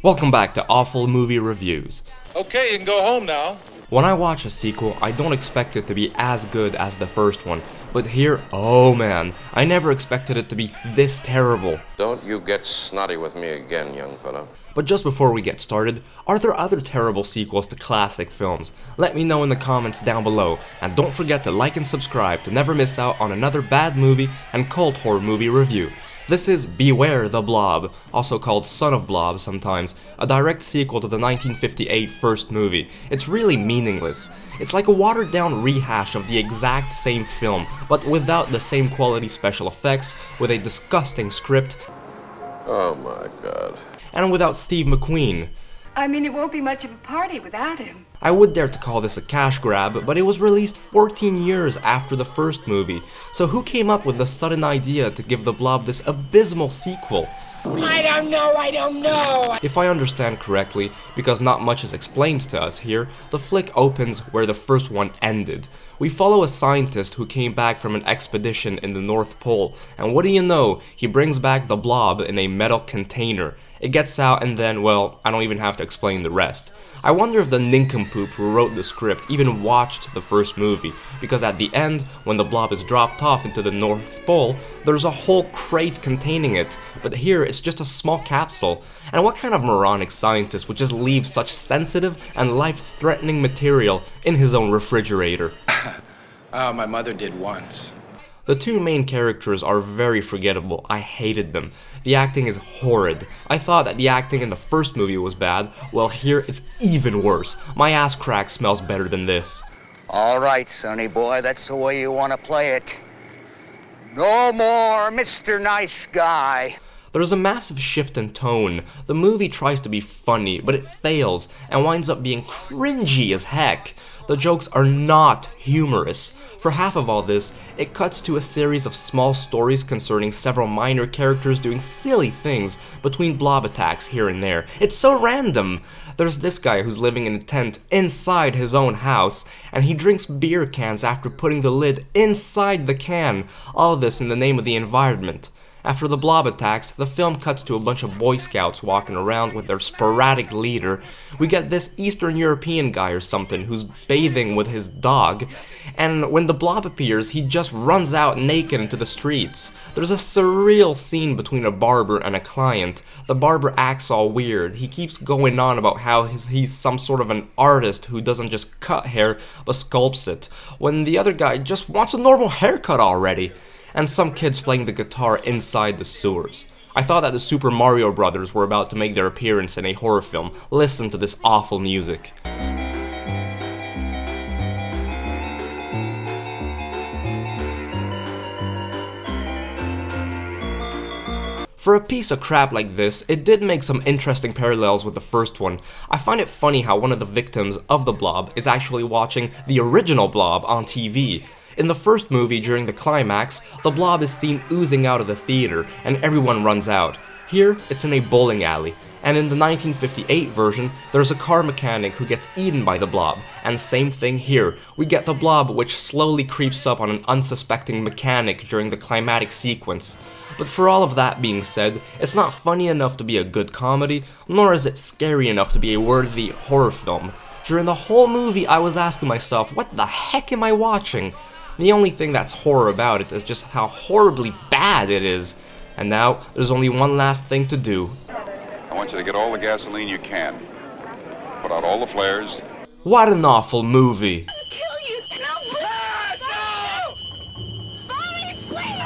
Welcome back to Awful Movie Reviews. Okay, you can go home now. When I watch a sequel, I don't expect it to be as good as the first one, but here, oh man, I never expected it to be this terrible. Don't you get snotty with me again, young fella. But just before we get started, are there other terrible sequels to classic films? Let me know in the comments down below, and don't forget to like and subscribe to never miss out on another bad movie and cult horror movie review. This is Beware the Blob, also called Son of Blob sometimes, a direct sequel to the 1958 first movie. It's really meaningless. It's like a watered down rehash of the exact same film, but without the same quality special effects, with a disgusting script, Oh my god. and without Steve McQueen. I mean, it won't be much of a party without him. I would dare to call this a cash grab, but it was released 14 years after the first movie, so who came up with the sudden idea to give the Blob this abysmal sequel? I don't know. If I understand correctly, because not much is explained to us here, the flick opens where the first one ended. We follow a scientist who came back from an expedition in the North Pole, and what do you know, he brings back the Blob in a metal container. It gets out and then, well, I don't even have to explain the rest. I wonder if the nincompoop who wrote the script even watched the first movie, because at the end, when the Blob is dropped off into the North Pole, there's a whole crate containing it, but here it's just a small capsule. And what kind of moronic scientist would just leave such sensitive and life-threatening material in his own refrigerator? My mother did once. The two main characters are very forgettable. I hated them. The acting is horrid. I thought that the acting in the first movie was bad. Well, here it's even worse. My ass crack smells better than this. All right, sonny boy, that's the way you want to play it. No more Mr. Nice Guy. There's a massive shift in tone. The movie tries to be funny, but it fails and winds up being cringy as heck. The jokes are not humorous. For half of all this, it cuts to a series of small stories concerning several minor characters doing silly things between blob attacks here and there. It's so random. There's this guy who's living in a tent inside his own house, and he drinks beer cans after putting the lid inside the can. All this in the name of the environment. After the blob attacks, the film cuts to a bunch of Boy Scouts walking around with their sporadic leader. We get this Eastern European guy or something who's bathing with his dog, and when the blob appears, he just runs out naked into the streets. There's a surreal scene between a barber and a client. The barber acts all weird. He keeps going on about how he's some sort of an artist who doesn't just cut hair, but sculpts it, when the other guy just wants a normal haircut already. And some kids playing the guitar inside the sewers. I thought that the Super Mario Brothers were about to make their appearance in a horror film. Listen to this awful music. For a piece of crap like this, it did make some interesting parallels with the first one. I find it funny how one of the victims of the Blob is actually watching the original Blob on TV. In the first movie, during the climax, the Blob is seen oozing out of the theater, and everyone runs out. Here, it's in a bowling alley, and in the 1958 version, there's a car mechanic who gets eaten by the Blob, and same thing here. We get the Blob which slowly creeps up on an unsuspecting mechanic during the climatic sequence. But for all of that being said, it's not funny enough to be a good comedy, nor is it scary enough to be a worthy horror film. During the whole movie, I was asking myself, what the heck am I watching? The only thing that's horror about it is just how horribly bad it is. And now, there's only one last thing to do. I want you to get all the gasoline you can. Put out all the flares. What an awful movie! Kill you! No! No! Mommy, please!